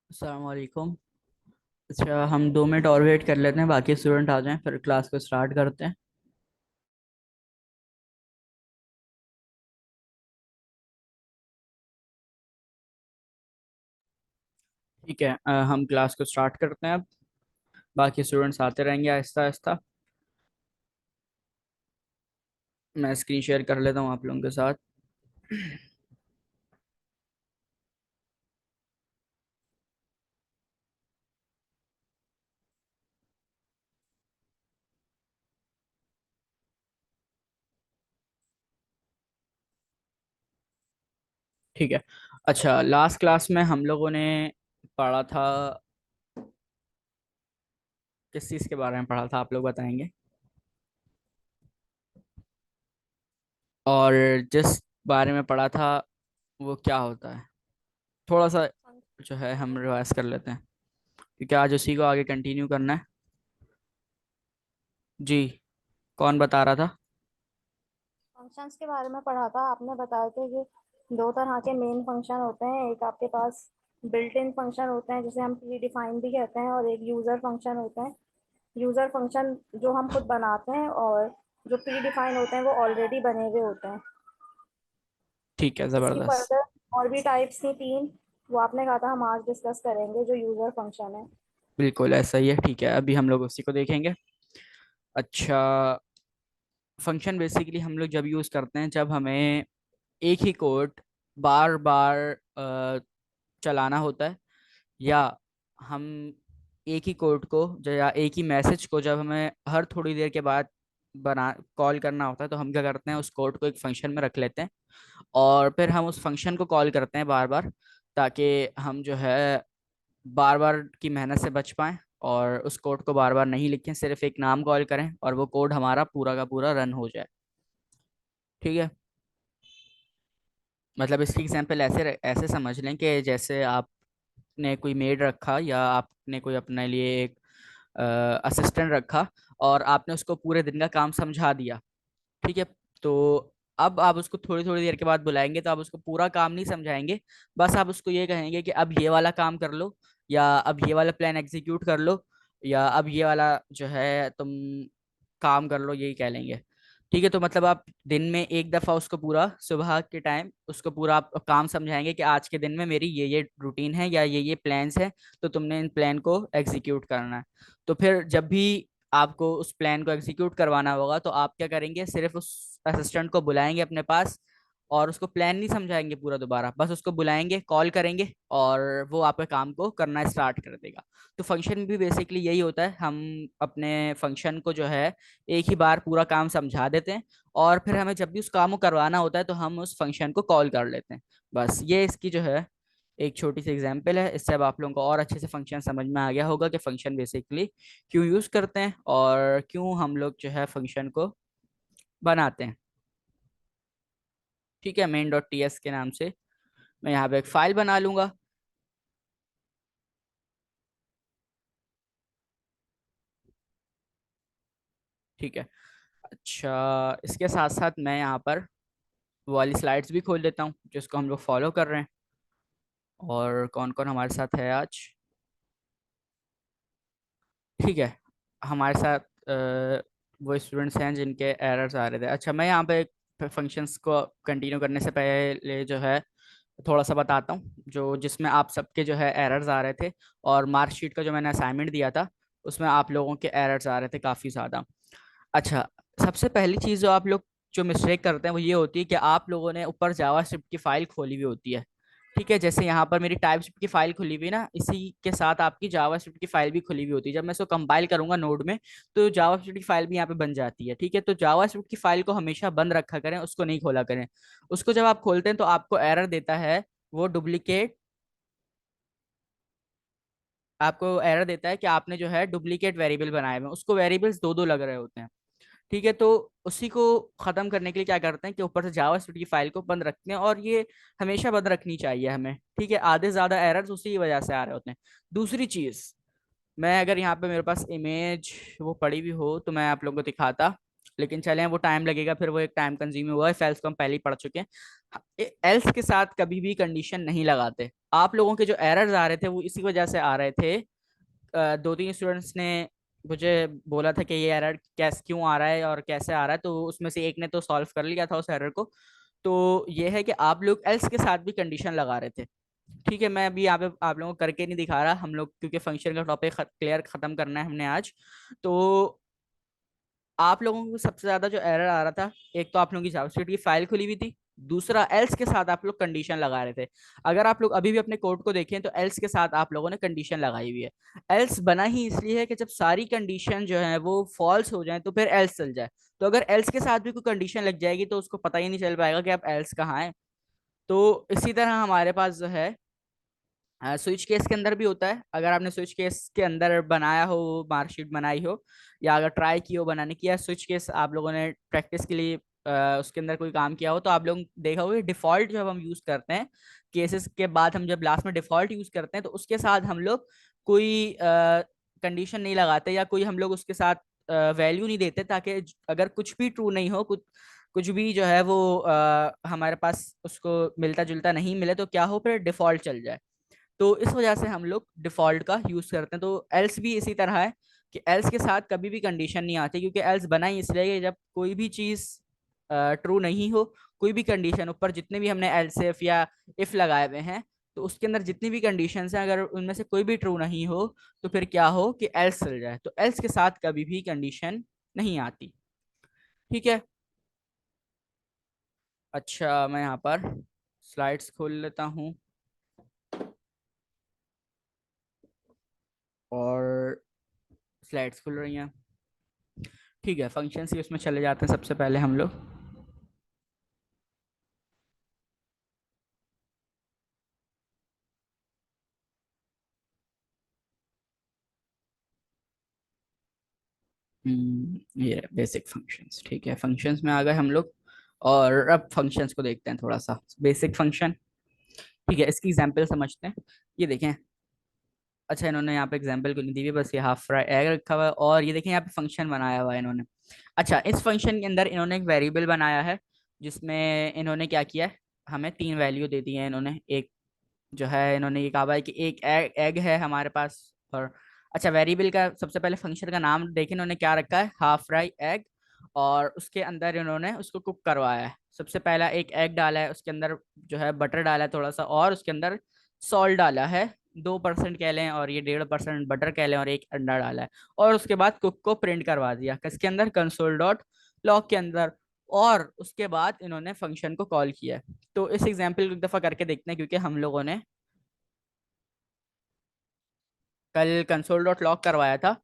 अस्सलाम वालेकुम। अच्छा, हम 2 मिनट और वेट कर लेते हैं, बाकी स्टूडेंट आ जाएं, फिर क्लास को स्टार्ट करते हैं। ठीक है, हम क्लास को स्टार्ट करते हैं अब। बाकी स्टूडेंट्स आते रहेंगे आहिस्ता आहिस्ता। मैं स्क्रीन शेयर कर लेता हूँ आप लोगों के साथ। ठीक है। अच्छा, लास्ट क्लास में हम लोगों ने पढ़ा था। किस चीज़ के बारे में पढ़ा था, आप लोग बताएंगे? और जिस बारे में पढ़ा था वो क्या होता है, थोड़ा सा जो है हम रिवाइज कर लेते हैं, क्योंकि आज उसी को आगे कंटिन्यू करना है। जी, कौन बता रहा था? फंक्शंस के बारे में पढ़ा था। आपने बताया था कि दो तरह के मेन फंक्शन होते हैं। एक आपके पास बिल्ट इन फंक्शन होते हैं जिसे हम प्री डिफाइन भी कहते हैं, और एक यूज़र फंक्शन होते हैं। यूज़र फंक्शन जो हम खुद बनाते हैं, और जो प्री डिफाइन होते हैं वो ऑलरेडी बने हुए होते हैं। ठीक है, इसकी ज़बरदस्त। फर्दर और भी टाइप्स थी तीन, वो आपने कहा था हम आज डिस्कस करेंगे, जो यूज़र फंक्शन है। बिल्कुल ऐसा ही है, ठीक है, अभी हम लोग उसी को देखेंगे। अच्छा, फंक्शन बेसिकली हम लोग जब यूज़ करते हैं जब हमें एक ही कोड बार बार चलाना होता है, या हम एक ही कोड को या एक ही मैसेज को जब हमें हर थोड़ी देर के बाद बना कॉल करना होता है, तो हम क्या करते हैं, उस कोड को एक फंक्शन में रख लेते हैं और फिर हम उस फंक्शन को कॉल करते हैं बार बार, ताकि हम जो है बार बार की मेहनत से बच पाएं और उस कोड को बार बार नहीं लिखें, सिर्फ एक नाम कॉल करें और वो कोड हमारा पूरा का पूरा रन हो जाए। ठीक है। मतलब इसकी एग्जांपल ऐसे ऐसे समझ लें कि जैसे आपने कोई मेड रखा या आपने कोई अपने लिए एक असिस्टेंट रखा और आपने उसको पूरे दिन का काम समझा दिया। ठीक है। तो अब आप उसको थोड़ी थोड़ी देर के बाद बुलाएंगे तो आप उसको पूरा काम नहीं समझाएंगे, बस आप उसको ये कहेंगे कि अब ये वाला काम कर लो, या अब ये वाला प्लान एग्जीक्यूट कर लो, या अब ये वाला जो है तुम काम कर लो, यही कह लेंगे। ठीक है। तो मतलब आप दिन में एक दफा उसको पूरा सुबह के टाइम उसको पूरा आप काम समझाएंगे कि आज के दिन में मेरी ये रूटीन है या ये प्लान्स है, तो तुमने इन प्लान को एग्जीक्यूट करना है। तो फिर जब भी आपको उस प्लान को एग्जीक्यूट करवाना होगा तो आप क्या करेंगे, सिर्फ उस असिस्टेंट को बुलाएंगे अपने पास और उसको प्लान नहीं समझाएंगे पूरा दोबारा, बस उसको बुलाएंगे, कॉल करेंगे और वो आपके काम को करना स्टार्ट कर देगा। तो फंक्शन भी बेसिकली यही होता है, हम अपने फंक्शन को जो है एक ही बार पूरा काम समझा देते हैं और फिर हमें जब भी उस काम को करवाना होता है तो हम उस फंक्शन को कॉल कर लेते हैं। बस ये इसकी जो है एक छोटी सी एग्जांपल है। इससे अब आप लोगों को और अच्छे से फंक्शन समझ में आ गया होगा कि फंक्शन बेसिकली क्यों यूज करते हैं और क्यों हम लोग जो है फंक्शन को बनाते हैं। ठीक है, मेन डॉट टी एस के नाम से मैं यहाँ पे एक फाइल बना लूंगा। ठीक है। अच्छा, इसके साथ साथ मैं यहाँ पर वो वाली स्लाइड्स भी खोल लेता हूँ जिसको हम लोग फॉलो कर रहे हैं। और कौन कौन हमारे साथ है आज? ठीक है। हमारे साथ वो स्टूडेंट्स हैं जिनके एरर्स आ रहे थे। अच्छा, मैं यहाँ पे फंक्शंस को कंटिन्यू करने से पहले जो है थोड़ा सा बताता हूँ जो जिसमें आप सबके जो है एरर्स आ रहे थे, और मार्कशीट का जो मैंने असाइनमेंट दिया था उसमें आप लोगों के एरर्स आ रहे थे काफ़ी ज़्यादा। अच्छा, सबसे पहली चीज़ जो आप लोग जो मिस्टेक करते हैं वो ये होती है कि आप लोगों ने ऊपर जावास्क्रिप्ट की फाइल खोली हुई होती है। ठीक है, जैसे यहाँ पर मेरी टाइपस्क्रिप्ट की फाइल खुली हुई है ना, इसी के साथ आपकी जावास्क्रिप्ट की फाइल भी खुली हुई होती है। जब मैं इसको कंपाइल करूंगा नोड में तो जावास्क्रिप्ट की फाइल भी यहाँ पे बन जाती है। ठीक है, तो जावास्क्रिप्ट की फाइल को हमेशा बंद रखा करें, उसको नहीं खोला करें। उसको जब आप खोलते हैं तो आपको एरर देता है, वो डुप्लीकेट, आपको एरर देता है कि आपने जो है डुप्लीकेट वेरिएबल बनाए हुए हैं, उसको वेरिएबल्स दो दो लग रहे होते हैं। ठीक है, तो उसी को खत्म करने के लिए क्या करते हैं कि ऊपर से जावास्क्रिप्ट की फाइल को बंद रखते हैं, और ये हमेशा बंद रखनी चाहिए हमें। ठीक है, आधे से ज्यादा एरर्स उसी की वजह से आ रहे होते हैं। दूसरी चीज, मैं अगर यहाँ पे मेरे पास इमेज वो पड़ी हुई हो तो मैं आप लोगों को दिखाता, लेकिन चले वो टाइम लगेगा, फिर वो एक टाइम कंज्यूमिंग हुआ है। इफ एल्स को हम पहले ही पढ़ चुके हैं। एल्स के साथ कभी भी कंडीशन नहीं लगाते। आप लोगों के जो एरर्स आ रहे थे वो इसी वजह से आ रहे थे। दो तीन स्टूडेंट्स ने मुझे बोला था कि ये एरर कैसे क्यों आ रहा है और कैसे आ रहा है, तो उसमें से एक ने तो सॉल्व कर लिया था उस एरर को। तो ये है कि आप लोग एल्स के साथ भी कंडीशन लगा रहे थे। ठीक है, मैं अभी यहाँ पे आप लोगों को करके नहीं दिखा रहा हम लोग, क्योंकि फंक्शन का टॉपिक क्लियर खत्म करना है हमने आज। तो आप लोगों को सबसे ज्यादा जो एरर आ रहा था, एक तो आप लोगों की जावास्क्रिप्ट की फाइल खुली हुई थी, दूसरा एल्स के साथ आप लोग कंडीशन लगा रहे थे। अगर आप लोग अभी भी अपने कोड को देखें तो एल्स के साथ आप लोगों ने कंडीशन लगाई हुई है। एल्स बना ही इसलिए है कि जब सारी कंडीशन जो है वो फॉल्स हो जाए तो फिर एल्स चल जाए। तो अगर एल्स के साथ भी कोई कंडीशन लग जाएगी तो उसको पता ही नहीं चल पाएगा कि आप एल्स कहाँ है। तो इसी तरह हमारे पास जो है स्विच केस के अंदर भी होता है। अगर आपने स्विच केस के अंदर बनाया हो, मार्कशीट बनाई हो, या अगर ट्राई की हो बनाने की, या स्विच केस आप लोगों ने प्रैक्टिस के लिए उसके अंदर कोई काम किया हो, तो आप लोग देखा होगा डिफॉल्ट जब हम यूज करते हैं केसेस के बाद, हम जब लास्ट में डिफॉल्ट यूज करते हैं तो उसके साथ हम लोग कोई कंडीशन नहीं लगाते, या कोई हम लोग उसके साथ वैल्यू नहीं देते, ताकि अगर कुछ भी ट्रू नहीं हो, कुछ कुछ भी जो है वो हमारे पास उसको मिलता जुलता नहीं मिले, तो क्या हो, फिर डिफॉल्ट चल जाए। तो इस वजह से हम लोग डिफॉल्ट का यूज करते हैं। तो एल्स भी इसी तरह है कि एल्स के साथ कभी भी कंडीशन नहीं आती, क्योंकि एल्स बना ही इसलिए कि जब कोई भी चीज ट्रू नहीं हो, कोई भी कंडीशन ऊपर जितने भी हमने एल्स इफ या इफ लगाए हुए हैं, तो उसके अंदर जितनी भी कंडीशन हैं अगर उनमें से कोई भी ट्रू नहीं हो, तो फिर क्या हो कि एल्स चल जाए। तो एल्स के साथ कभी भी कंडीशन नहीं आती। ठीक है। अच्छा, मैं यहाँ पर स्लाइड्स खोल लेता हूँ और स्लाइड्स खुल रही हैं। ठीक है, फंक्शन की उसमें चले जाते हैं सबसे पहले हम लोग। ये बेसिक फंक्शंस। ठीक है, फंक्शंस में आ गए हम लोग। और अब फंक्शंस को देखते हैं थोड़ा सा। बेसिक फंक्शन, ठीक है, इसकी एग्जांपल समझते हैं। ये देखें। अच्छा, इन्होंने यहाँ पे एग्जांपल को नहीं दी हुई, बस ये हाफ फ्राई एग रखा हुआ है, और ये देखें यहाँ पे फंक्शन बनाया हुआ है इन्होंने। अच्छा, इस फंक्शन के अंदर इन्होंने एक वेरिएबल बनाया है, जिसमें इन्होंने क्या किया है, हमें तीन वैल्यू दे दी है इन्होंने। एक जो है इन्होंने ये कहा हुआ है कि एक एग है हमारे पास। और अच्छा, वेरिएबल का सबसे पहले फंक्शन का नाम देखें इन्होंने क्या रखा है, हाफ फ्राई एग। और उसके अंदर इन्होंने उसको कुक करवाया है। सबसे पहला एक एग डाला है, उसके अंदर जो है बटर डाला है थोड़ा सा, और उसके अंदर सॉल्ट डाला है 2% कह लें, और ये 1.5% बटर कह लें, और एक अंडा डाला है। और उसके बाद कुक को प्रिंट करवा दिया किसके अंदर, कंसोल डॉट लॉग के अंदर। और उसके बाद इन्होंने फंक्शन को कॉल किया है। तो इस एग्जाम्पल को एक दफा करके देखते हैं, क्योंकि हम लोगों ने कल कंसोल डॉट लॉग करवाया था।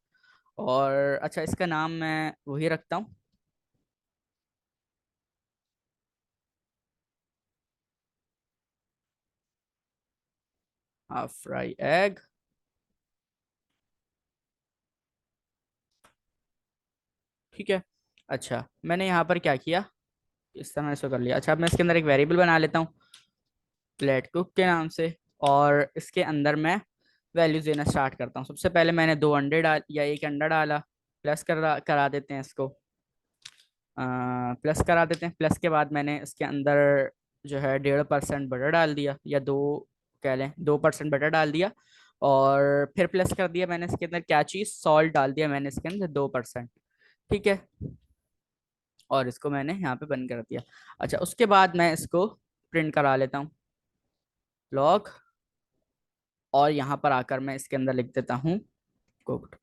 और अच्छा, इसका नाम मैं वही रखता हूँ, हाफ फ्राई एग। ठीक है। अच्छा, मैंने यहाँ पर क्या किया, इस तरह से कर लिया। अच्छा, अब मैं इसके अंदर एक वेरिएबल बना लेता हूँ लेट कुक के नाम से। और इसके अंदर मैं वैल्यूज देना स्टार्ट करता हूँ। सबसे पहले मैंने दो अंडे डाल या एक अंडा डाला, प्लस करा देते हैं इसको। प्लस करा देते हैं। प्लस के बाद मैंने इसके अंदर जो है 1.5% बटर डाल दिया, या दो कह लें 2% बटर डाल दिया। और फिर प्लस कर दिया मैंने इसके अंदर क्या चीज़, सॉल्ट डाल दिया मैंने इसके अंदर 2%। ठीक है। और इसको मैंने यहाँ पे बंद कर दिया। अच्छा, उसके बाद मैं इसको प्रिंट करा लेता हूँ, लॉग। और यहाँ पर आकर मैं इसके अंदर लिख देता हूँ कुक्ड।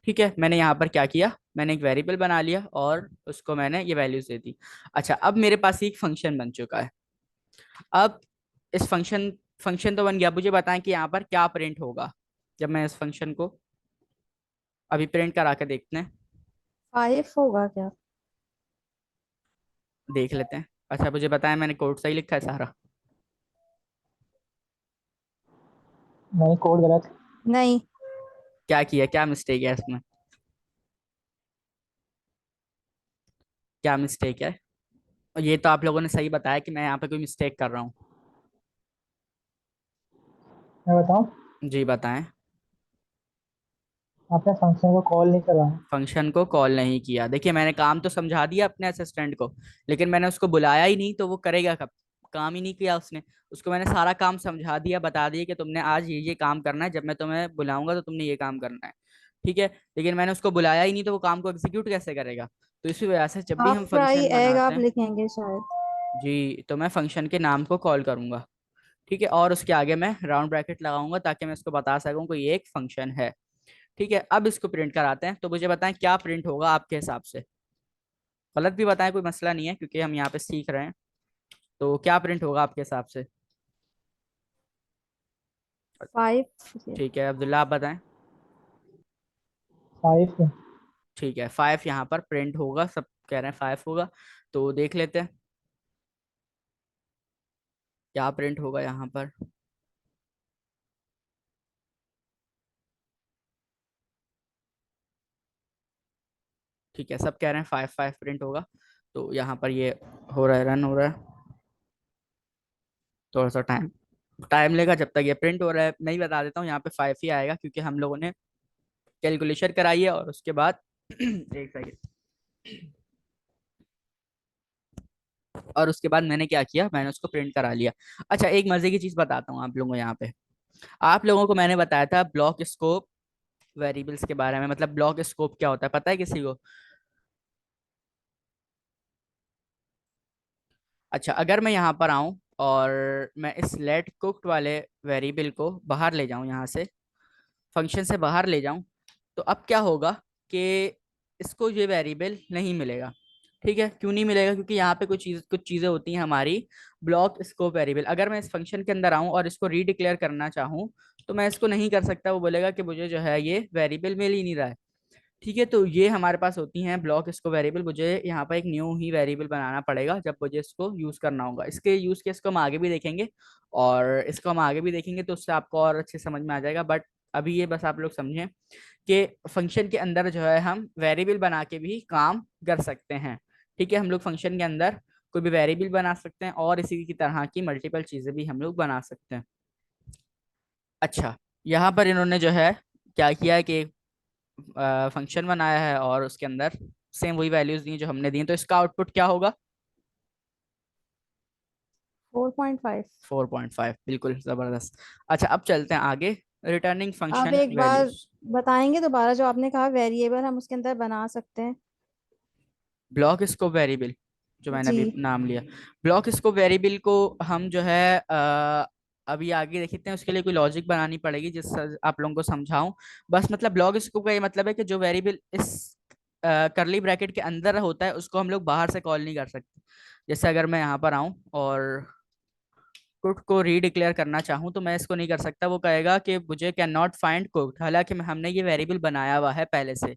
ठीक है, मैंने यहाँ पर क्या किया, मैंने एक वेरिएबल बना लिया और उसको मैंने ये वैल्यूज दे दी। अच्छा, अब मेरे पास एक फंक्शन बन चुका है। अब इस फंक्शन फंक्शन तो बन गया, मुझे बताएं कि यहाँ पर क्या प्रिंट होगा जब मैं इस फंक्शन को अभी प्रिंट करा के देखते हैं, 5 होगा क्या? देख लेते हैं। अच्छा, मुझे बताएं मैंने कोड सही लिखा है सारा? नहीं, कोड गलत। नहीं। क्या किया, क्या मिस्टेक है इसमें, क्या मिस्टेक है? और ये तो आप लोगों ने सही बताया कि मैं यहाँ पे कोई मिस्टेक कर रहा हूँ। मैं बताऊं? जी बताएं। आपने फंक्शन को कॉल नहीं करवाया। फंक्शन को कॉल नहीं किया। देखिए मैंने काम तो समझा दिया अपने असिस्टेंट को, लेकिन मैंने उसको बुलाया ही नहीं, तो वो करेगा कब? काम ही नहीं किया उसने। उसको मैंने सारा काम समझा दिया, बता दिया कि तुमने आज ये काम करना है, जब मैं तुम्हें बुलाऊंगा तो तुमने ये काम करना है। ठीक है, लेकिन मैंने उसको बुलाया ही नहीं, तो वो काम को एग्जीक्यूट कैसे करेगा? तो इसी वजह से जब भी हाफ हम फ्राई फंक्शन एग बनाते आप हैं, लिखेंगे शायद। जी, तो मैं फंक्शन के नाम को कॉल करूंगा। ठीक है, और उसके आगे मैं राउंड ब्रैकेट लगाऊंगा ताकि मैं इसको बता सकूं कि ये एक फंक्शन है। ठीक है, अब इसको प्रिंट कराते हैं, तो मुझे बताएं क्या प्रिंट होगा आपके हिसाब से। गलत भी बताएं, कोई मसला नहीं है, क्योंकि हम यहाँ पे सीख रहे हैं। तो क्या प्रिंट होगा आपके हिसाब से? 5। ठीक है, अब्दुल्ला आप बताएं। 5। ठीक है, 5 यहाँ पर प्रिंट होगा, सब कह रहे हैं 5 होगा। तो देख लेते हैं क्या प्रिंट होगा यहाँ पर। ठीक है, सब कह रहे हैं 5 प्रिंट होगा। तो यहाँ पर ये हो रहा है, रन हो रहा है। थोड़ा सा टाइम टाइम लेगा जब तक ये प्रिंट हो रहा है। मैं ही बता देता हूँ, यहाँ पे 5 ही आएगा, क्योंकि हम लोगों ने कैलकुलेशन कराई है, और उसके बाद एक सेकेंड, और उसके बाद मैंने क्या किया, मैंने उसको प्रिंट करा लिया। अच्छा, एक मजे की चीज बताता हूँ आप लोगों को यहाँ पे। आप लोगों को मैंने बताया था ब्लॉक स्कोप वेरिएबल्स के बारे में, मतलब ब्लॉक स्कोप क्या होता है, पता है किसी को? अच्छा, अगर मैं यहाँ पर आऊँ और मैं इस लेट कुक्ड वाले वेरिएबल को बाहर ले जाऊँ, यहाँ से फंक्शन से बाहर ले जाऊं, तो अब क्या होगा कि इसको ये वेरिएबल नहीं मिलेगा। ठीक है, क्यों नहीं मिलेगा? क्योंकि यहाँ पे कुछ चीजें होती हैं हमारी ब्लॉक स्कोप वेरिएबल। अगर मैं इस फंक्शन के अंदर आऊं और इसको रीडिक्लेयर करना चाहूँ, तो मैं इसको नहीं कर सकता। वो बोलेगा कि मुझे जो है ये वेरिएबल मिल ही नहीं रहा है। ठीक है, तो ये हमारे पास होती हैं ब्लॉक स्कोप वेरिएबल। मुझे यहाँ पर एक न्यू ही वेरिएबल बनाना पड़ेगा जब मुझे इसको यूज करना होगा। इसके यूज केस को हम आगे भी देखेंगे, और इसको हम आगे भी देखेंगे, तो उससे आपको और अच्छे समझ में आ जाएगा। बट अभी ये बस आप लोग समझें कि फंक्शन के अंदर जो है हम वेरिएबल बना के भी काम कर सकते हैं। ठीक है, हम लोग फंक्शन के अंदर कोई भी वेरिएबल बना सकते हैं, और इसी की तरह की मल्टीपल चीजें भी हम लोग बना सकते हैं। अच्छा, यहाँ पर इन्होंने जो है क्या किया है कि फंक्शन बनाया है, और उसके अंदर सेम वही वैल्यूज दी जो हमने दी, तो इसका आउटपुट क्या होगा? 4.5। 4.5, बिल्कुल जबरदस्त। अच्छा, अब चलते हैं आगे। रिटर्निंग आप फंक्शन एक बार वैल्यूज। बताएंगे दोबारा, जो आपने कहा वेरिएबल हम उसके अंदर बना सकते हैं। ब्लॉक स्कोप वेरिएबल जो मैंने जी। अभी नाम लिया, ब्लॉक स्कोप वेरिएबल को हम जो है अभी आगे देखते हैं। उसके लिए कोई लॉजिक बनानी पड़ेगी जिस आप लोगों को समझाऊं। बस मतलब ब्लॉक स्कोप का ये मतलब है कि जो वेरिएबल इस करली ब्रैकेट के अंदर होता है, उसको हम लोग बाहर से कॉल नहीं कर सकते। जैसे अगर मैं यहाँ पर आऊं और कुड को रीडिक्लेयर करना चाहूँ, तो मैं इसको नहीं कर सकता। वो कहेगा कि मुझे कैन नॉट फाइंड कुड, हालांकि हमने ये वेरिएबल बनाया हुआ है पहले से।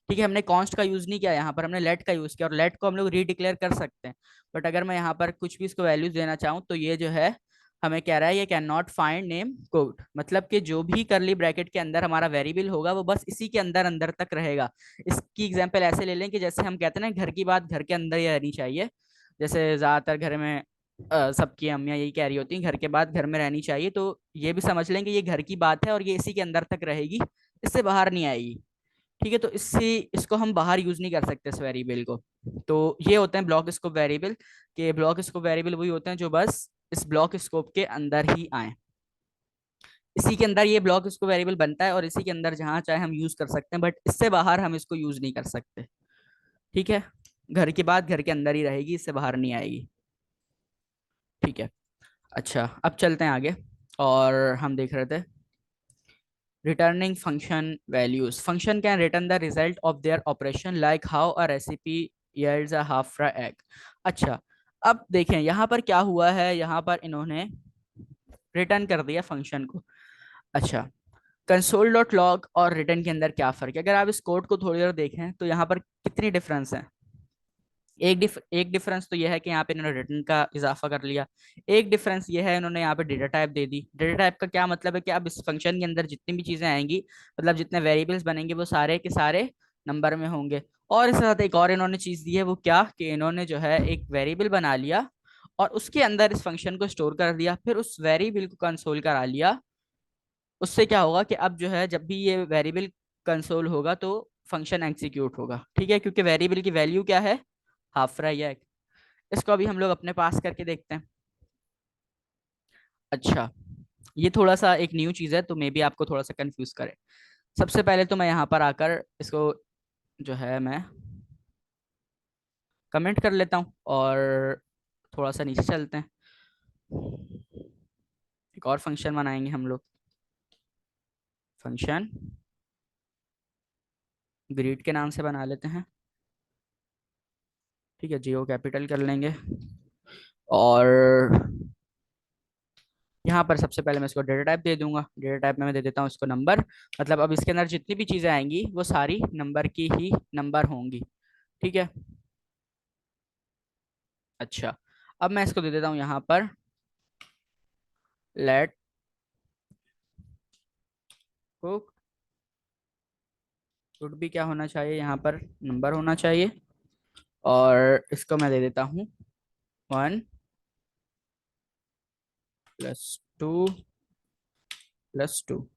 ठीक है, हमने कॉन्स्ट का यूज नहीं किया, यहाँ पर हमने लेट का यूज किया, और लेट को हम लोग रीडिक्लेयर कर सकते हैं। बट अगर मैं यहाँ पर कुछ भी इसको वैल्यूज देना चाहूँ, तो ये जो है हमें कह रहा है ये can not find name code, मतलब कि जो भी करली ब्रैकेट के अंदर हमारा वेरिएबल होगा वो बस इसी के अंदर अंदर तक रहेगा। इसकी एग्जांपल ऐसे ले लें कि जैसे हम कहते हैं ना, घर की बात घर के अंदर ही रहनी चाहिए। जैसे ज्यादातर घर में सबकी अम्मियाँ यही कह रही होती हैं, घर के बाद घर में रहनी चाहिए। तो ये भी समझ लें कि ये घर की बात है, और ये इसी के अंदर तक रहेगी, इससे बाहर नहीं आएगी। ठीक है, तो इसको हम बाहर यूज नहीं कर सकते इस वेरिएबल को। तो ये होते हैं ब्लॉक स्कोप वेरिएबल। के ब्लॉक स्कोप वेरिएबल वही होते हैं जो बस इस ब्लॉक स्कोप के अंदर ही आए। इसी के अंदर ये ब्लॉक स्कोप वेरिएबल बनता है, और इसी के अंदर जहां चाहे हम यूज कर सकते हैं, बट इससे बाहर हम इसको यूज नहीं कर सकते। ठीक है, घर की बात घर के अंदर ही रहेगी, इससे बाहर नहीं आएगी। ठीक है, अच्छा, अब चलते हैं आगे। और हम देख रहे थे returning function values. Function can return the result of their operation, like how a recipe yields a half fry egg. अच्छा, अब देखें यहाँ पर क्या हुआ है, यहाँ पर इन्होंने रिटर्न कर दिया फंक्शन को। अच्छा, कंसोल डॉट लॉग और रिटर्न के अंदर क्या फर्क है? अगर आप इस कोड को थोड़ी देर देखें, तो यहाँ पर कितनी डिफरेंस है। एक डिफरेंस तो यह है कि यहाँ पे इन्होंने रिटर्न का इजाफा कर लिया। एक डिफरेंस ये है, इन्होंने यहाँ पे डेटा टाइप दे दी। डेटा टाइप का क्या मतलब है कि अब इस फंक्शन के अंदर जितनी भी चीजें आएंगी, मतलब जितने वेरिएबल्स बनेंगे, वो सारे के सारे नंबर में होंगे। और इसके साथ एक और इन्होंने चीज दी है, वो क्या कि इन्होंने जो है एक वेरिएबल बना लिया, और उसके अंदर इस फंक्शन को स्टोर कर दिया, फिर उस वेरिएबल को कंसोल करा लिया। उससे क्या होगा कि अब जो है जब भी ये वेरिएबल कंसोल होगा तो फंक्शन एग्जीक्यूट होगा, ठीक है, क्योंकि वेरिएबल की वैल्यू क्या है, हाफ फ्राई है। इसको अभी हम लोग अपने पास करके देखते हैं। अच्छा, ये थोड़ा सा एक न्यू चीज है तो मे बी आपको थोड़ा सा कंफ्यूज करे। सबसे पहले तो मैं यहाँ पर आकर इसको जो है मैं कमेंट कर लेता हूँ और थोड़ा सा नीचे चलते हैं। एक और फंक्शन बनाएंगे हम लोग, फंक्शन ग्रीट के नाम से बना लेते हैं, ठीक है, जियो कैपिटल कर लेंगे। और यहाँ पर सबसे पहले मैं इसको डेटा टाइप दे दूंगा, डेटा टाइप में मैं दे देता हूँ इसको नंबर। मतलब अब इसके अंदर जितनी भी चीजें आएंगी वो सारी नंबर की ही नंबर होंगी, ठीक है। अच्छा, अब मैं इसको दे देता हूँ यहाँ पर लेट कुक, शुड भी क्या होना चाहिए यहाँ पर, नंबर होना चाहिए। और इसको मैं दे देता हूँ 1+2+2,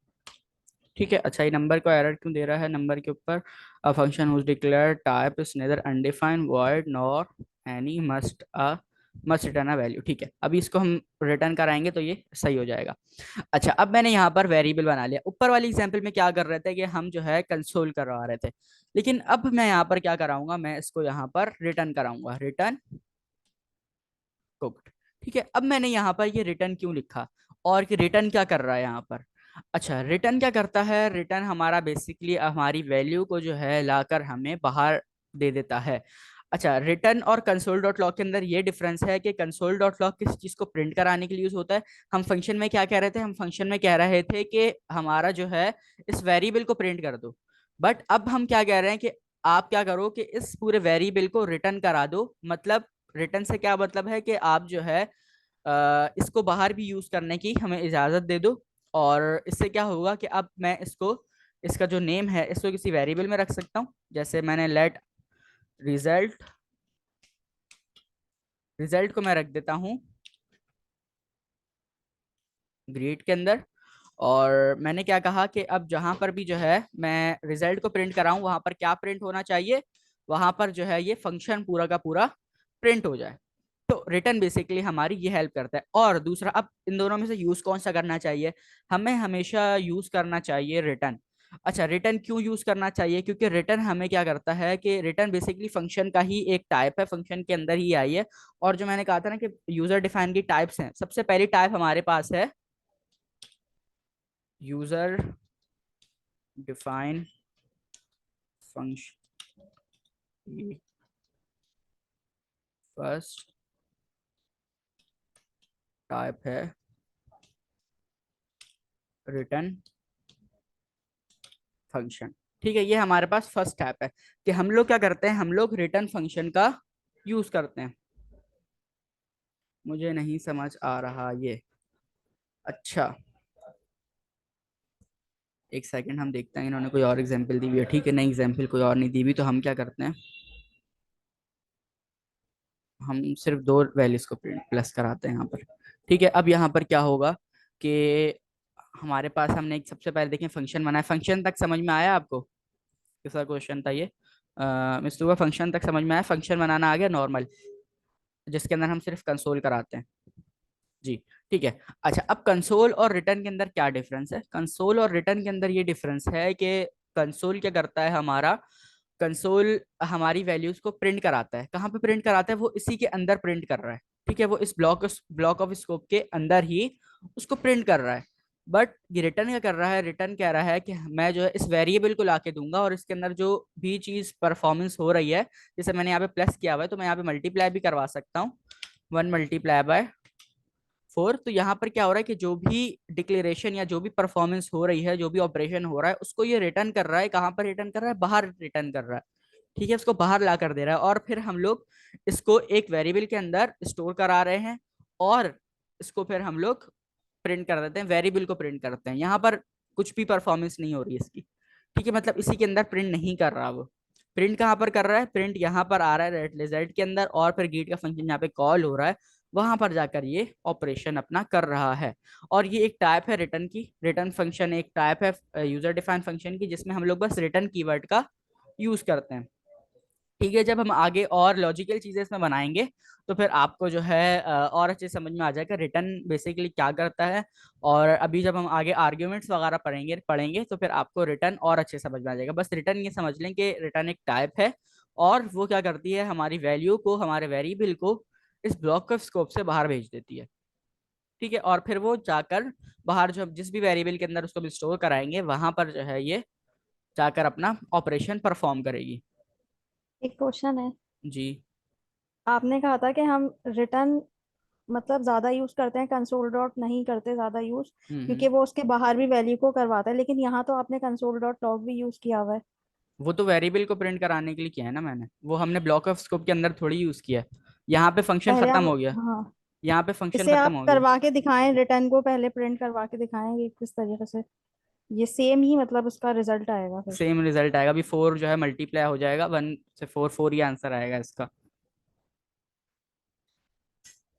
ठीक है। अच्छा, ये नंबर को एरर क्यों दे रहा है नंबर के ऊपर, a function whose declare type is neither undefined void nor any must return a value, ठीक है। अभी इसको हम रिटर्न कराएंगे तो ये सही हो जाएगा। अच्छा, अब मैंने यहाँ पर वेरिएबल बना लिया। ऊपर वाली एग्जांपल में क्या कर रहे थे कि हम जो है कंसोल करवा रहे थे, लेकिन अब मैं यहाँ पर क्या कराऊंगा, मैं इसको यहाँ पर रिटर्न कराऊंगा, रिटर्न कुक्ड, ठीक है। अब मैंने यहाँ पर ये रिटर्न क्यों लिखा और कि रिटर्न क्या कर रहा है यहाँ पर। अच्छा, रिटर्न क्या करता है, रिटर्न हमारा बेसिकली हमारी वैल्यू को जो है लाकर हमें बाहर दे देता है। अच्छा, रिटर्न और कंसोल डॉट लॉग के अंदर ये डिफरेंस है कि कंसोल डॉट लॉग किस चीज को प्रिंट कराने के लिए यूज होता है। हम फंक्शन में क्या कह रहे थे, हम फंक्शन में कह रहे थे कि हमारा जो है इस वेरिएबल को प्रिंट कर दो, बट अब हम क्या कह रहे हैं कि आप क्या करो कि इस पूरे वेरिएबल को रिटर्न करा दो। मतलब रिटर्न से क्या मतलब है कि आप जो है इसको बाहर भी यूज करने की हमें इजाजत दे दो। और इससे क्या होगा कि अब मैं इसको, इसका जो नेम है इसको किसी वेरिएबल में रख सकता हूँ। जैसे मैंने लेट रिजल्ट, रिजल्ट को मैं रख देता हूँ ग्रीट के अंदर। और मैंने क्या कहा कि अब जहां पर भी जो है मैं रिजल्ट को प्रिंट कराऊं वहां पर क्या प्रिंट होना चाहिए, वहां पर जो है ये फंक्शन पूरा का पूरा प्रिंट हो जाए। तो रिटर्न बेसिकली हमारी ये हेल्प करता है। और दूसरा, अब इन दोनों में से यूज कौन सा करना चाहिए, हमें हमेशा यूज करना चाहिए रिटर्न। अच्छा, रिटर्न क्यों यूज करना चाहिए, क्योंकि रिटर्न हमें क्या करता है कि रिटर्न बेसिकली फंक्शन का ही एक टाइप है, फंक्शन के अंदर ही आई है। और जो मैंने कहा था ना कि यूजर डिफाइन की टाइप्स हैं, सबसे पहली टाइप हमारे पास है user define function, first type है रिटर्न फंक्शन, ठीक है। ये हमारे पास फर्स्ट टाइप है कि हम लोग क्या करते हैं, हम लोग रिटर्न फंक्शन का यूज करते हैं। मुझे नहीं समझ आ रहा ये। अच्छा, एक सेकंड हम देखते हैं इन्होंने कोई और एग्जांपल दी हुई है, ठीक है। नहीं, एग्जांपल कोई और नहीं दी हुई तो हम क्या करते हैं, हम सिर्फ दो वैल्यूज को प्रिंट प्लस कराते हैं यहाँ पर, ठीक है। अब यहाँ पर क्या होगा कि हमारे पास हमने एक सबसे पहले देखें फंक्शन बनाया। फंक्शन तक समझ में आया आपको, किसका क्वेश्चन था ये, मिस्टर हुआ, फंक्शन तक समझ में आया, फंक्शन बनाना आ गया नॉर्मल, जिसके अंदर हम सिर्फ कंसोल कराते हैं, जी, ठीक है। अच्छा, अब कंसोल और रिटर्न के अंदर क्या डिफरेंस है, कंसोल और रिटर्न के अंदर ये डिफरेंस है कि कंसोल क्या करता है हमारा, कंसोल हमारी वैल्यूज को प्रिंट कराता है। कहाँ पे प्रिंट कराता है, वो इसी के अंदर प्रिंट कर रहा है, ठीक है, वो इस ब्लॉक ऑफ स्कोप के अंदर ही उसको प्रिंट कर रहा है। बट ये रिटर्न क्या कर रहा है, रिटर्न कह रहा है कि मैं जो है इस वेरिएबल को लाके दूंगा और इसके अंदर जो भी चीज परफॉर्मेंस हो रही है, जैसे मैंने यहाँ पे प्लस किया हुआ है तो मैं यहाँ पे मल्टीप्लाई भी करवा सकता हूँ, 1 × 4। तो यहाँ पर क्या हो रहा है कि जो भी डिक्लेरेशन या जो भी परफॉर्मेंस हो रही है, जो भी ऑपरेशन हो रहा है, उसको ये रिटर्न कर रहा है। कहाँ पर रिटर्न कर रहा है, बाहर रिटर्न कर रहा है, ठीक है, उसको बाहर ला कर दे रहा है। और फिर हम लोग इसको एक वेरिएबल के अंदर स्टोर करा रहे हैं और इसको फिर हम लोग प्रिंट कर देते हैं, वेरिएबल को प्रिंट करते हैं। यहाँ पर कुछ भी परफॉर्मेंस नहीं हो रही है इसकी, ठीक है, मतलब इसी के अंदर प्रिंट नहीं कर रहा वो। प्रिंट कहाँ पर कर रहा है, प्रिंट यहाँ पर आ रहा है रिजल्ट के अंदर, और फिर गेट का फंक्शन यहाँ पे कॉल हो रहा है, वहां पर जाकर ये ऑपरेशन अपना कर रहा है। और ये एक टाइप है रिटर्न की, रिटर्न फंक्शन एक टाइप है यूजर डिफाइंड फंक्शन की, जिसमें हम लोग बस रिटर्न कीवर्ड का यूज करते हैं। ठीक है, जब हम आगे और लॉजिकल चीजें इसमें बनाएंगे तो फिर आपको जो है और अच्छे समझ में आ जाएगा रिटर्न बेसिकली क्या करता है। और अभी जब हम आगे आर्ग्यूमेंट्स वगैरह पढ़ेंगे पढ़ेंगे तो फिर आपको रिटर्न और अच्छे समझ में आ जाएगा। बस रिटर्न ये समझ लें कि रिटर्न एक टाइप है, और वो क्या करती है, हमारी वैल्यू को, हमारे वेरिएबल को इस ब्लॉक ऑफ स्कोप से बाहर भेज देती है। ठीक है, और फिर वो जाकर बाहर जो जिस भी वेरिएबल के अंदर उसको भी स्टोर कराएंगे वहां पर जो है ये जाकर अपना ऑपरेशन परफॉर्म करेगी। एक क्वेश्चन है। जी। आपने कहा था कि हम रिटर्न मतलब ज्यादा यूज करते हैं, कंसोल डॉट नहीं करते ज्यादा यूज, हम्म। क्योंकि वो उसके बाहर भी वैल्यू को करवाता है, लेकिन यहाँ तो आपने कंसोल डॉट लॉग भी यूज किया हुआ है। वो तो वेरिएबल को प्रिंट कराने के लिए किया है ना मैंने, वो हमने ब्लॉक ऑफ स्कोप के अंदर थोड़ी यूज किया है। यहाँ पे फंक्शन पहले खत्म हम, हो गया। हाँ, यहाँ पे फंक्शन इसे खत्म आप हो गया। करवा के दिखाएं, रिटर्न को पहले प्रिंट करवा के दिखाएं कि किस तरीके से ये सेम ही मतलब उसका रिजल्ट आएगा फिर। सेम रिजल्ट आएगा। अभी 4 जो है मल्टीप्लाई हो जाएगा 1 से 4, 4 ही आंसर आएगा इसका।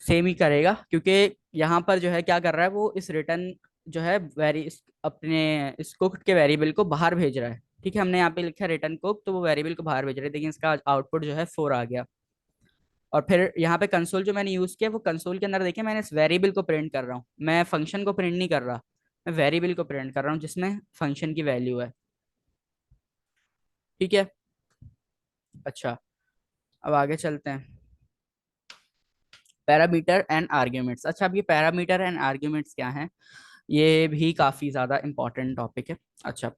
सेम ही करेगा, क्योंकि यहाँ पर जो है क्या कर रहा है, वो इस रिटर्न जो है अपने इस कुक के वेरिएबल को बाहर भेज रहा है। ठीक है, हमने यहाँ पे लिखा है रिटर्न कुक, तो वो वेरिएबल को बाहर भेज रहा है, लेकिन इसका आउटपुट जो है 4 आ गया। और फिर यहाँ पे कंसोल जो मैंने यूज किया, वो कंसोल के अंदर देखिए मैंने इस वेरिएबल को प्रिंट कर रहा हूँ, मैं फंक्शन को प्रिंट नहीं कर रहा, मैं वेरिएबल को प्रिंट कर रहा हूँ जिसमें फंक्शन की वैल्यू है। ठीक है। अच्छा, अब आगे चलते हैं। Parameter and arguments. अच्छा, अब ये पैरामीटर एंड आर्ग्यूमेंट्स क्या हैं, ये भी काफी ज्यादा इंपॉर्टेंट टॉपिक है। अच्छा,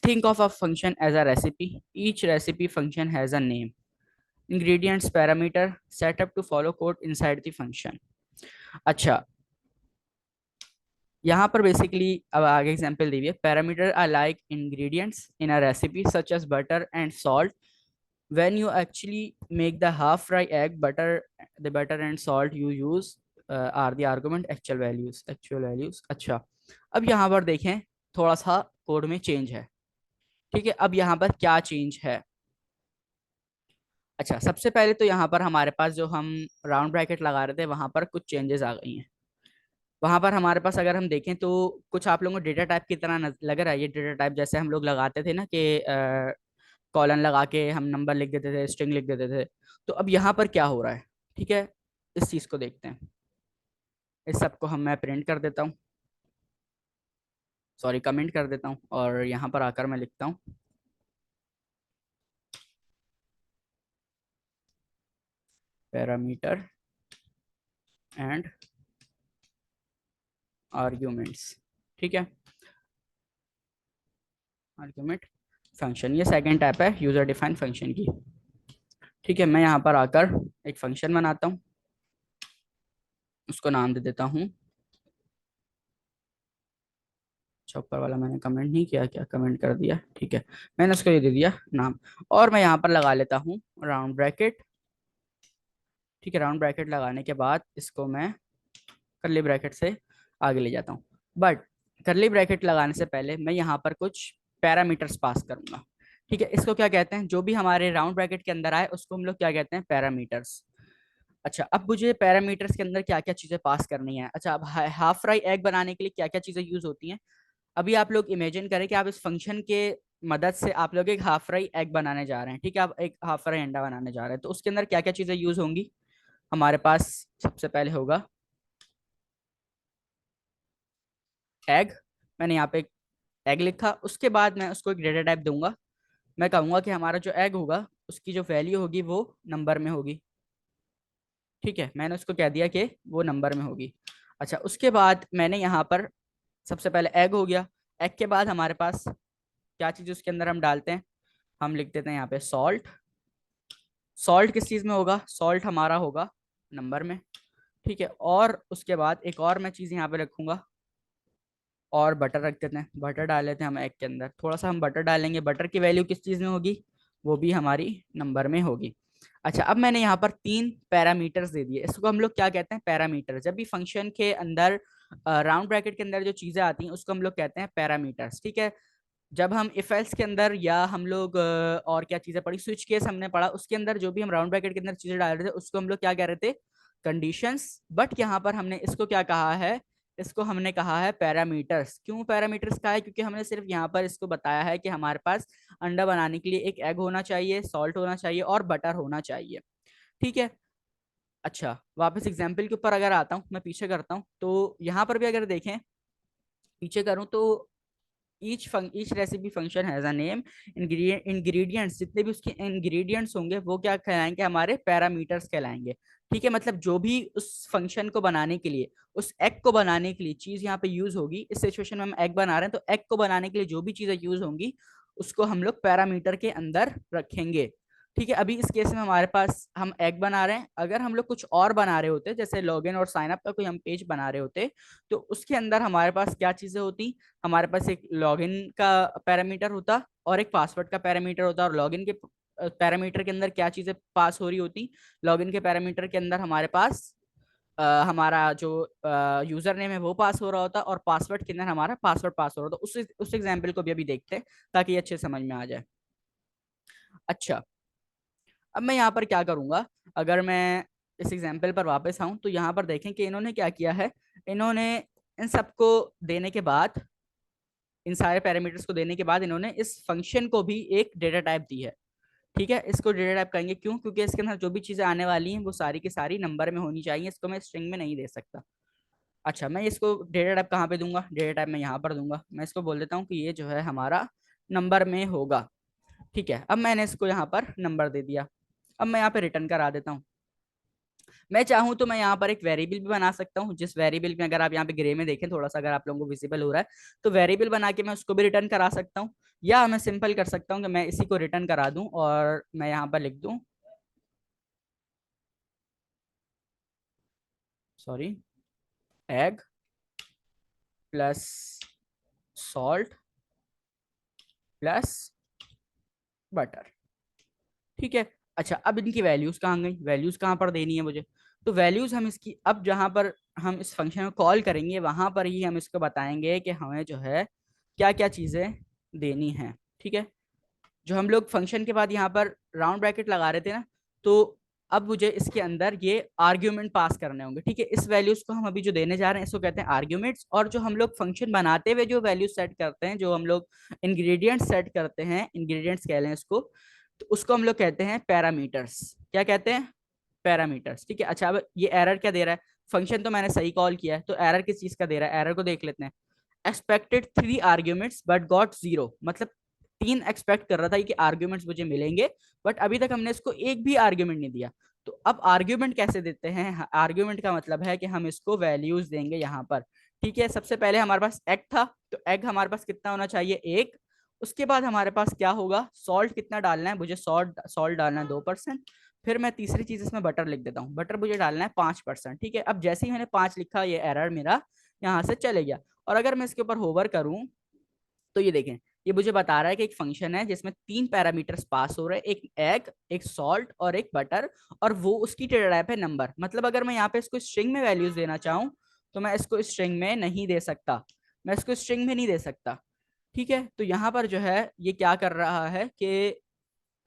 think of a function as a recipe, each recipe function has a name, ingredients parameter set up to follow code inside the function। अच्छा, यहाँ पर बेसिकली अब आगे एग्जांपल दी हुई है, parameter are like ingredients in a recipe such as butter and salt, when you actually make the half fry egg, the butter and salt you use are the argument actual values। अच्छा, अब यहाँ पर देखें थोड़ा सा code में change है। ठीक है, अब यहाँ पर क्या चेंज है। अच्छा, सबसे पहले तो यहाँ पर हमारे पास जो हम राउंड ब्रैकेट लगा रहे थे वहां पर कुछ चेंजेस आ गई हैं। वहां पर हमारे पास अगर हम देखें तो कुछ आप लोगों को डेटा टाइप की तरह लग रहा है। ये डेटा टाइप जैसे हम लोग लगाते थे ना कि कॉलन लगा के हम नंबर लिख देते थे, स्ट्रिंग लिख देते थे। तो अब यहाँ पर क्या हो रहा है, ठीक है, इस चीज को देखते हैं। इस सबको मैं प्रिंट कर देता हूँ, सॉरी कमेंट कर देता हूँ, और यहाँ पर आकर मैं लिखता हूँ पैरामीटर एंड आर्ग्यूमेंट्स। ठीक है, आर्ग्यूमेंट फंक्शन, ये सेकंड टाइप है यूजर डिफाइंड फंक्शन की। ठीक है, मैं यहाँ पर आकर एक फंक्शन बनाता हूँ, उसको नाम दे देता हूँ, अच्छा ऊपर वाला मैंने कमेंट नहीं किया, क्या कमेंट कर दिया, ठीक है, मैंने उसको ये दे दिया नाम। और मैं यहाँ पर लगा लेता हूँ राउंड ब्रैकेट। ठीक है, राउंड ब्रैकेट लगाने के बाद इसको मैं कर्ली ब्रैकेट से आगे ले जाता हूँ। बट कर्ली ब्रैकेट लगाने से पहले मैं यहाँ पर कुछ पैरामीटर्स पास करूंगा। ठीक है, इसको क्या कहते हैं, जो भी हमारे राउंड ब्रैकेट के अंदर आए उसको हम लोग क्या कहते हैं, पैरामीटर्स। अच्छा, अब मुझे पैरामीटर्स के अंदर क्या क्या चीजें पास करनी है। अच्छा, अब हाफ फ्राई एग बनाने के लिए क्या क्या चीजें यूज होती हैं। अभी आप लोग इमेजिन करें कि आप इस फंक्शन के मदद से आप लोग एक हाफ फ्राई एग बनाने जा रहे हैं। ठीक है, आप एक हाफ फ्राई अंडा बनाने जा रहे हैं, तो उसके अंदर क्या क्या चीजें यूज होंगी। हमारे पास सबसे पहले होगा एग। मैंने यहाँ पे एग लिखा, उसके बाद मैं उसको एक डेटा टाइप दूंगा। मैं कहूंगा कि हमारा जो एग होगा उसकी जो वैल्यू होगी वो नंबर में होगी। ठीक है, मैंने उसको कह दिया कि वो नंबर में होगी। अच्छा, उसके बाद मैंने यहाँ पर सबसे पहले एग हो गया। एग के बाद हमारे पास क्या चीज उसके अंदर हम डालते हैं, हम लिख देते हैं यहाँ पे सॉल्ट। सॉल्ट किस चीज में होगा, सॉल्ट हमारा होगा नंबर में। ठीक है, और उसके बाद एक और मैं चीज यहाँ पे रखूंगा, और बटर रख देते हैं, बटर डाल लेते हैं हम एग के अंदर, थोड़ा सा हम बटर डालेंगे। बटर की वैल्यू किस चीज में होगी, वो भी हमारी नंबर में होगी। अच्छा, अब मैंने यहाँ पर 3 पैरामीटर्स दे दिए, इसको हम लोग क्या कहते हैं, पैरामीटर। जब भी फंक्शन के अंदर राउंड ब्रैकेट के अंदर जो चीजें आती हैं उसको हम लोग कहते हैं पैरामीटर्स। ठीक है, जब हम इफ एल्स के अंदर, या हम लोग और क्या चीजें पढ़ी, स्विच केस हमने पढ़ा, उसके अंदर जो भी हम राउंड ब्रैकेट के अंदर चीजें डाल रहे थे उसको हम लोग क्या कह रहे थे, कंडीशंस, बट यहाँ पर हमने इसको क्या कहा है, इसको हमने कहा है पैरामीटर्स। क्यों पैरामीटर्स कहा है? क्योंकि हमने सिर्फ यहाँ पर इसको बताया है कि हमारे पास अंडा बनाने के लिए एक एग होना चाहिए, सॉल्ट होना चाहिए और बटर होना चाहिए। ठीक है। अच्छा, वापस एग्जाम्पल के ऊपर अगर आता हूँ, मैं पीछे करता हूँ, तो यहाँ पर भी अगर देखें, पीछे करूँ तो each recipe function has a name. Ingredients, जितने भी उसके इंग्रेडिएंट्स होंगे वो क्या कहलाएंगे, हमारे पैरामीटर्स कहलाएंगे। ठीक है, मतलब जो भी उस फंक्शन को बनाने के लिए, उस एग को बनाने के लिए चीज यहाँ पे यूज होगी, इस सिचुएशन में हम एग बना रहे हैं, तो एग को बनाने के लिए जो भी चीजें यूज होंगी उसको हम लोग पैरामीटर के अंदर रखेंगे। ठीक है, अभी इस केस में हमारे पास हम एग बना रहे हैं। अगर हम लोग कुछ और बना रहे होते, जैसे लॉगिन और साइन अप का कोई हम पेज बना रहे होते, तो उसके अंदर हमारे पास क्या चीजें होती, हमारे पास एक लॉगिन का पैरामीटर होता और एक पासवर्ड का पैरामीटर होता। और लॉगिन के पैरामीटर के अंदर क्या चीजें पास हो रही होती, लॉगिन के पैरामीटर के अंदर हमारे पास हमारा जो यूजर नेम है वो पास हो रहा होता, और पासवर्ड के अंदर हमारा पासवर्ड पास हो रहा होता। उस एग्जाम्पल को भी अभी देखते हैं ताकि ये अच्छे समझ में आ जाए। अच्छा, अब मैं यहाँ पर क्या करूंगा, अगर मैं इस एग्जाम्पल पर वापस आऊं, तो यहाँ पर देखें कि इन्होंने क्या किया है। इन्होंने इन सबको देने के बाद, इन सारे पैरामीटर्स को देने के बाद, इन्होंने इस फंक्शन को भी एक डेटा टाइप दी है। ठीक है, इसको डेटा टाइप करेंगे। क्यों? क्योंकि इसके अंदर जो भी चीजें आने वाली हैं वो सारी की सारी नंबर में होनी चाहिए, इसको मैं स्ट्रिंग में नहीं दे सकता। अच्छा, मैं इसको डेटा टाइप कहाँ पे दूंगा, डेटा टाइप मैं यहाँ पर दूंगा। मैं इसको बोल देता हूँ कि ये जो है हमारा नंबर में होगा। ठीक है, अब मैंने इसको यहाँ पर नंबर दे दिया। अब मैं यहाँ पे रिटर्न करा देता हूँ। मैं चाहूँ तो मैं यहाँ पर एक वेरिएबल भी बना सकता हूँ, जिस वेरिएबल में, अगर आप यहाँ पे ग्रे में देखें थोड़ा सा, अगर आप लोगों को विजिबल हो रहा है, तो वेरिएबल बना के मैं उसको भी रिटर्न करा सकता हूँ। या मैं सिंपल कर सकता हूँ कि मैं इसी को रिटर्न करा दूं और मैं यहाँ पर लिख दूं, sorry, egg plus salt plus butter. ठीक है। अच्छा, अब इनकी वैल्यूज कहाँ गई, वैल्यूज कहाँ पर देनी है मुझे, तो वैल्यूज हम इसकी, अब जहां पर हम इस फंक्शन को कॉल करेंगे वहां पर ही हम इसको बताएंगे कि हमें जो है क्या क्या चीजें देनी है। ठीक है, जो हम लोग फंक्शन के बाद यहाँ पर राउंड ब्रैकेट लगा रहे थे ना, तो अब मुझे इसके अंदर ये आर्ग्यूमेंट पास करने होंगे। ठीक है, इस वैल्यूज को हम अभी जो देने जा रहे हैं इसको कहते हैं आर्ग्यूमेंट्स। और जो हम लोग फंक्शन बनाते हुए जो वैल्यूज सेट करते हैं, जो हम लोग इंग्रेडिएंट्स सेट करते हैं, इंग्रेडिएंट्स कह लें इसको, तो उसको हम लोग कहते हैं पैरामीटर्स। क्या कहते हैं? पैरामीटर्स। ठीक है। अच्छा, अब ये एरर क्या दे रहा है, फंक्शन तो मैंने सही कॉल किया है, तो एरर किस चीज का दे रहा है, एरर को देख लेते हैं। एक्सपेक्टेड 3 आर्ग्यूमेंट्स बट गॉट 0, मतलब 3 एक्सपेक्ट कर रहा था कि आर्ग्यूमेंट्स मुझे मिलेंगे, बट अभी तक हमने इसको एक भी आर्ग्यूमेंट नहीं दिया। तो अब आर्ग्यूमेंट कैसे देते हैं, आर्ग्यूमेंट का मतलब है कि हम इसको वैल्यूज देंगे यहाँ पर। ठीक है, सबसे पहले हमारे पास एग था, तो एग हमारे पास कितना होना चाहिए, एक। उसके बाद हमारे पास क्या होगा, सॉल्ट कितना डालना है मुझे, सॉल्ट सॉल्ट डालना है 2%। फिर मैं तीसरी चीज इसमें बटर लिख देता हूँ, बटर मुझे डालना है 5%। ठीक है, अब जैसे ही मैंने 5 लिखा, ये एरर मेरा यहाँ से चले गया। और अगर मैं इसके ऊपर होवर करूं, तो ये देखें, ये मुझे बता रहा है कि एक फंक्शन है जिसमें 3 पैरामीटर्स पास हो रहे हैं, एक एग, एक सॉल्ट और एक बटर, और वो उसकी डेटा टाइप है नंबर। मतलब अगर मैं यहाँ पे इसको स्ट्रिंग में वैल्यूज देना चाहूँ, तो मैं इसको स्ट्रिंग में नहीं दे सकता, मैं इसको स्ट्रिंग में नहीं दे सकता। ठीक है, तो यहाँ पर जो है ये क्या कर रहा है कि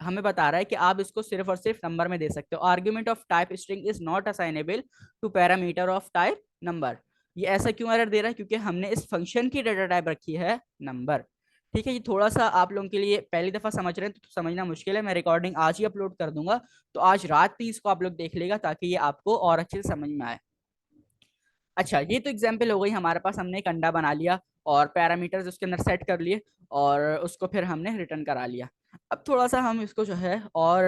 हमें बता रहा है कि आप इसको सिर्फ और सिर्फ नंबर में दे सकते हो। Argument of type string is not assignable to parameter of type number. ये ऐसा क्यों एरर दे रहा है, क्योंकि हमने इस फंक्शन की डेटा टाइप रखी है नंबर। ठीक है, ये थोड़ा सा आप लोगों के लिए पहली दफा समझ रहे हैं तो समझना मुश्किल है, मैं रिकॉर्डिंग आज ही अपलोड कर दूंगा, तो आज रात ही इसको आप लोग देख लेगा ताकि ये आपको और अच्छे से समझ में आए। अच्छा, ये तो एग्जाम्पल हो गई, हमारे पास हमने एक अंडा बना लिया और पैरामीटर्स उसके अंदर सेट कर लिए और उसको फिर हमने रिटर्न करा लिया। अब थोड़ा सा हम इसको जो है और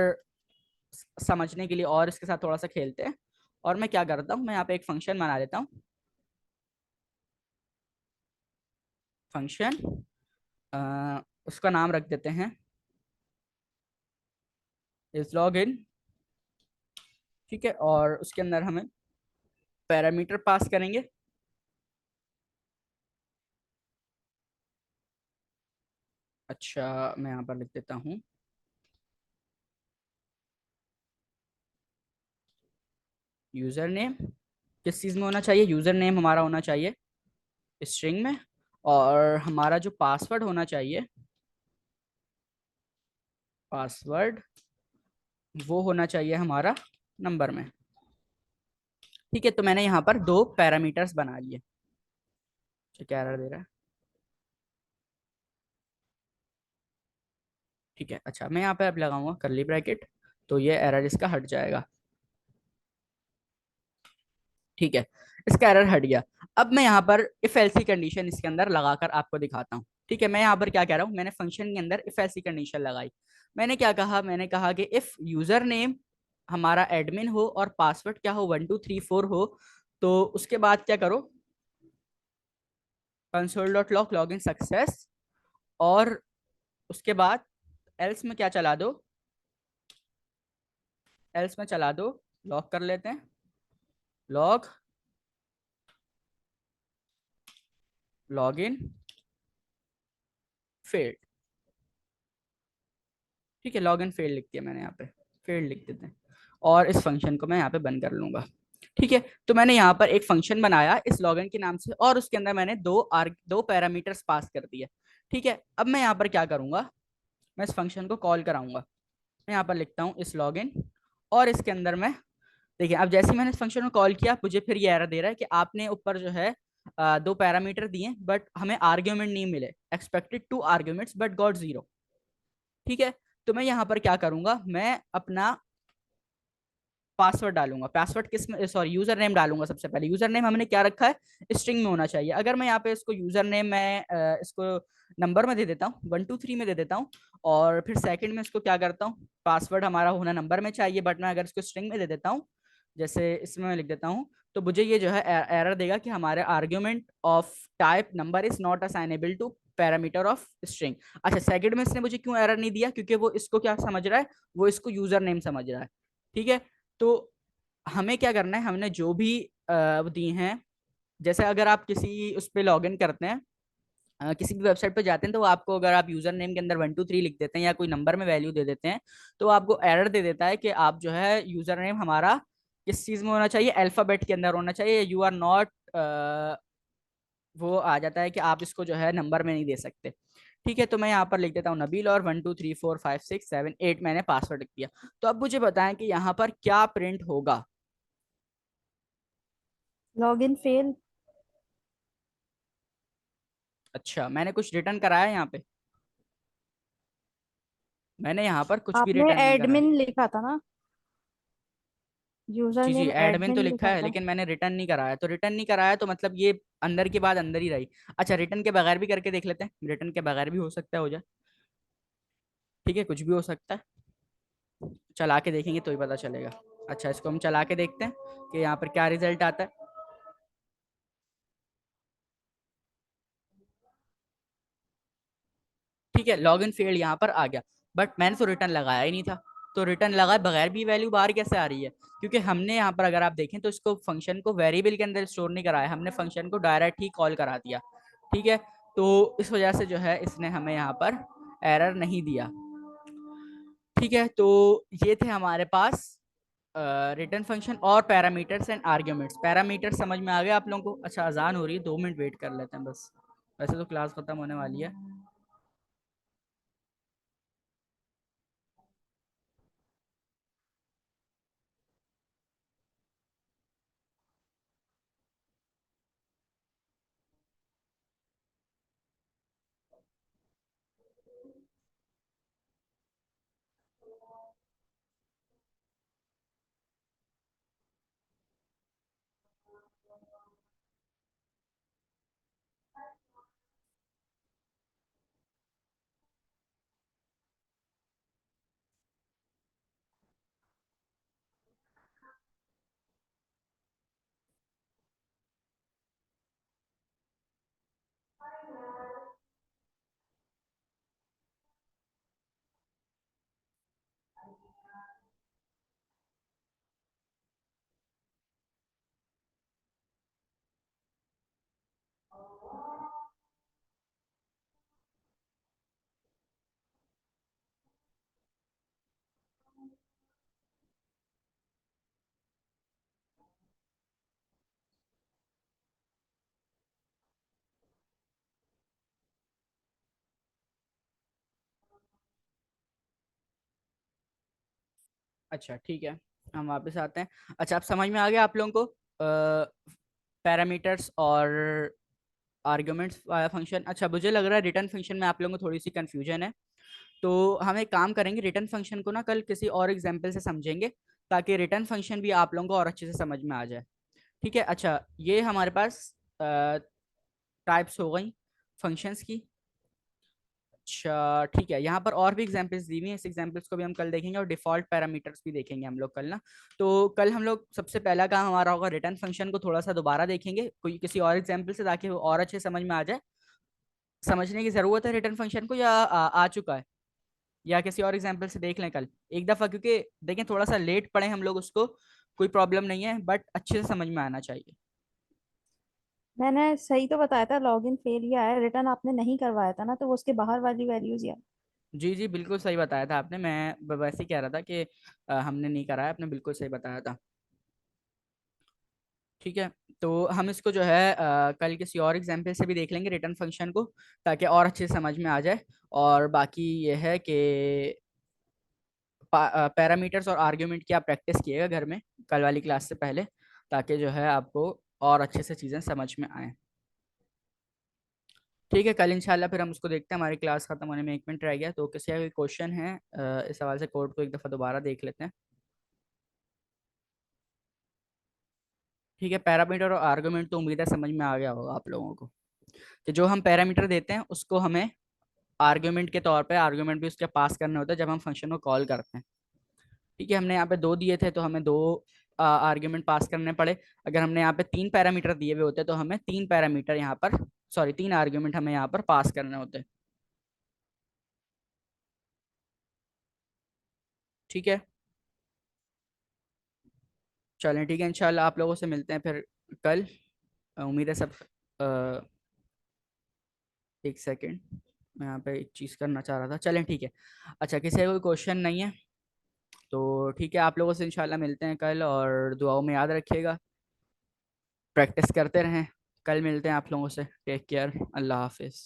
समझने के लिए और इसके साथ थोड़ा सा खेलते हैं। और मैं क्या करता हूँ, मैं यहाँ पे एक फंक्शन बना लेता हूँ, फंक्शन, उसका नाम रख देते हैं इस लॉग इन। ठीक है, और उसके अंदर हमें पैरामीटर पास करेंगे। अच्छा, मैं यहाँ पर लिख देता हूँ यूजर नेम, किस चीज़ में होना चाहिए, यूजर नेम हमारा होना चाहिए स्ट्रिंग में, और हमारा जो पासवर्ड होना चाहिए, पासवर्ड वो होना चाहिए हमारा नंबर में। ठीक है, तो मैंने यहाँ पर दो पैरामीटर्स बना लिए। तो क्या एरर दे रहा है? ठीक है, अच्छा मैं यहाँ पे अब लगाऊंगा कर्ली ब्रैकेट, तो ये एरर इसका हट जाएगा। ठीक है, इसका एरर हट गया। अब मैं यहाँ पर इफ एल्सी कंडीशन इसके अंदर लगाकर आपको दिखाता हूँ। ठीक है, मैं यहाँ पर क्या कह रहा हूँ, मैंने फंक्शन के अंदर इफ एल्सी कंडीशन लगाई। मैंने क्या कहा, मैंने कहा कि इफ यूजर नेम हमारा एडमिन हो और पासवर्ड क्या हो 1234 हो, तो उसके बाद क्या करो, console.log लॉगिन सक्सेस, और उसके बाद एल्स में क्या चला दो, एल्स में चला दो, लॉग कर लेते हैं, लॉग लॉगिन फेल्ड। ठीक है, लॉग इन फेल्ड लिख दिया मैंने यहाँ पे, फेल्ड लिख देते हैं, और इस फंक्शन को मैं यहाँ पे बंद कर लूंगा। ठीक है, तो मैंने यहाँ पर एक फंक्शन बनाया इस लॉगिन के नाम से, और उसके अंदर मैंने दो पैरामीटर्स पास कर दिए। ठीक है, अब मैं यहाँ पर क्या करूंगा, मैं इस फंक्शन को कॉल कराऊंगा। मैं यहाँ पर लिखता हूँ इस लॉगिन, और इसके अंदर मैं, देखिए अब जैसे ही मैंने इस फंक्शन को कॉल किया, मुझे फिर ये एरर दे रहा है कि आपने ऊपर जो है दो पैरामीटर दिए बट हमें आर्ग्यूमेंट नहीं मिले, expected two arguments but got zero. ठीक है, तो मैं यहाँ पर क्या करूंगा, मैं अपना पासवर्ड डालूंगा, पासवर्ड किस में, सॉरी यूजर नेम डालूंगा। सबसे पहले यूजर नेम हमने क्या रखा है, स्ट्रिंग में होना चाहिए। अगर मैं यहाँ पे इसको यूजर नेम मैं इसको नंबर में दे देता हूँ, 123 में दे देता हूँ, और फिर सेकंड में इसको क्या करता हूँ, पासवर्ड हमारा होना नंबर में चाहिए, बट मैं अगर इसको स्ट्रिंग में दे देता हूँ, जैसे इसमें मैं लिख देता हूँ, तो मुझे ये जो है एरर देगा कि हमारे argument of type number is not assignable to parameter of string. अच्छा, सेकंड में इसने मुझे क्यों एरर नहीं दिया, क्योंकि वो इसको क्या समझ रहा है, वो इसको यूजर नेम समझ रहा है। ठीक है, तो हमें क्या करना है, हमने जो भी दी हैं, जैसे अगर आप किसी उस पर लॉग इन करते हैं, किसी भी वेबसाइट पर जाते हैं, तो आपको अगर आप यूजर नेम के अंदर 123 लिख देते हैं या कोई नंबर में वैल्यू दे देते हैं, तो आपको एरर दे देता है कि आप जो है यूजर नेम हमारा किस चीज में होना चाहिए, अल्फाबेट के अंदर होना चाहिए, यू आर नॉट, वो आ जाता है कि आप इसको जो है नंबर में नहीं दे सकते। ठीक है, तो मैं यहाँ पर लिख देता हूँ नबील, और 1 2 3 4 5 6 7 8 मैंने पासवर्ड लिख दिया। तो अब मुझे बताएं कि यहाँ पर क्या प्रिंट होगा। Login fail. अच्छा, मैंने कुछ रिटर्न कराया यहाँ पे, मैंने यहाँ पर कुछ भी आपने रिटर्न नहीं करा है। एडमिन लिखा था ना, यूजर जी जी, नेम एडमिन तो एडमिन लिखा लिखा है, था। लेकिन मैंने रिटर्न नहीं कराया, तो रिटर्न नहीं कराया तो मतलब ये अंदर की बात अंदर ही रही। अच्छा, रिटर्न के बगैर भी करके देख लेते हैं, रिटर्न के बगैर भी हो सकता है हो जाए। ठीक है, कुछ भी हो सकता है, चला के देखेंगे तो ही पता चलेगा। अच्छा, इसको हम चला के देखते हैं कि यहाँ पर क्या रिजल्ट आता है। ठीक है, लॉग इन फेल्ड यहाँ पर आ गया, बट मैंने तो रिटर्न लगाया ही नहीं था। तो रिटर्न लगाए बगैर भी वैल्यू बाहर कैसे आ रही है, क्योंकि हमने यहाँ पर अगर आप देखें तो इसको फंक्शन को वेरिएबल के अंदर स्टोर नहीं कराया, हमने फंक्शन को डायरेक्ट ही कॉल करा दिया। ठीक है, तो इस वजह से जो है इसने हमें यहाँ पर एरर नहीं दिया। ठीक है, तो ये थे हमारे पास रिटर्न फंक्शन और पैरामीटर्स एंड आर्ग्यूमेंट्स। पैरामीटर समझ में आ गया आप लोगों को? अच्छा, अजान हो रही है, 2 मिनट वेट कर लेते हैं बस, वैसे तो क्लास खत्म होने वाली है। अच्छा ठीक है, हम वापस आते हैं। अच्छा, आप समझ में आ गया आप लोगों को पैरामीटर्स और आर्ग्यूमेंट्स वाला फंक्शन। अच्छा, मुझे लग रहा है रिटर्न फंक्शन में आप लोगों को थोड़ी सी कंफ्यूजन है, तो हम एक काम करेंगे, रिटर्न फंक्शन को ना कल किसी और एग्जाम्पल से समझेंगे, ताकि रिटर्न फंक्शन भी आप लोगों को और अच्छे से समझ में आ जाए। ठीक है। अच्छा, ये हमारे पास टाइप्स हो गई फंक्शंस की। अच्छा ठीक है, यहाँ पर और भी एग्जांपल्स दी हुई हैं, इस एग्जांपल्स को भी हम कल देखेंगे और डिफॉल्ट पैरामीटर्स भी देखेंगे हम लोग कल ना। तो कल हम लोग सबसे पहला काम हमारा होगा रिटर्न फंक्शन को थोड़ा सा दोबारा देखेंगे कोई किसी और एग्जांपल से, ताकि वो और अच्छे समझ में आ जाए। समझने की जरूरत है रिटर्न फंक्शन को, या आ चुका है, या किसी और एग्जांपल से देख लें कल एक दफा, क्योंकि देखें थोड़ा सा लेट पढ़े हम लोग उसको, कोई प्रॉब्लम नहीं है, बट अच्छे से समझ में आना चाहिए। मैंने सही तो बताया था, लॉगिन फेल ही आया, रिटर्न आपने नहीं करवाया था ना, तो वो उसके बाहर वाली वैल्यूज या। जी जी बिल्कुल सही बताया था आपने, मैं वैसे ही कह रहा था कि हमने नहीं कराया, आपने बिल्कुल सही बताया था। ठीक है। तो हम इसको जो है कल किसी और एग्जाम्पल से भी देख लेंगे रिटर्न फंक्शन को, ताकि और अच्छे से समझ में आ जाए। और बाकी ये है कि पैरामीटर्स और आर्ग्यूमेंट की आप प्रैक्टिस किएगा घर में कल वाली क्लास से पहले, ताकि जो है आपको और अच्छे से चीज़ें समझ में आए। ठीक है, कल इंशाल्लाह फिर हम उसको देखते हैं। हमारी क्लास खत्म होने में 1 मिनट रह गया, तो किसी का कोई क्वेश्चन है इस सवाल से, कोड को एक दफ़ा दोबारा देख लेते हैं। ठीक है, पैरामीटर और आर्गुमेंट तो उम्मीद है समझ में आ गया होगा आप लोगों को, कि जो हम पैरामीटर देते हैं उसको हमें आर्ग्यूमेंट के तौर पे आर्ग्यूमेंट भी उसके पास करने होते हैं जब हम फंक्शन को कॉल करते हैं। ठीक है, हमने यहाँ पे 2 दिए थे तो हमें 2 आर्ग्यूमेंट पास करने पड़े। अगर हमने यहाँ पे 3 पैरामीटर दिए हुए होते तो हमें 3 पैरामीटर यहाँ पर, सॉरी 3 आर्ग्यूमेंट हमें यहाँ पर पास करने होते। ठीक है, चलें ठीक है, इंशाल्लाह आप लोगों से मिलते हैं फिर कल। उम्मीद है सब एक सेकेंड, मैं यहाँ पे एक चीज़ करना चाह रहा था, चलें ठीक है। अच्छा, किसी का कोई क्वेश्चन नहीं है तो ठीक है, आप लोगों से इंशाल्लाह मिलते हैं कल, और दुआओं में याद रखिएगा, प्रैक्टिस करते रहें। कल मिलते हैं आप लोगों से, टेक केयर, अल्लाह हाफिज़।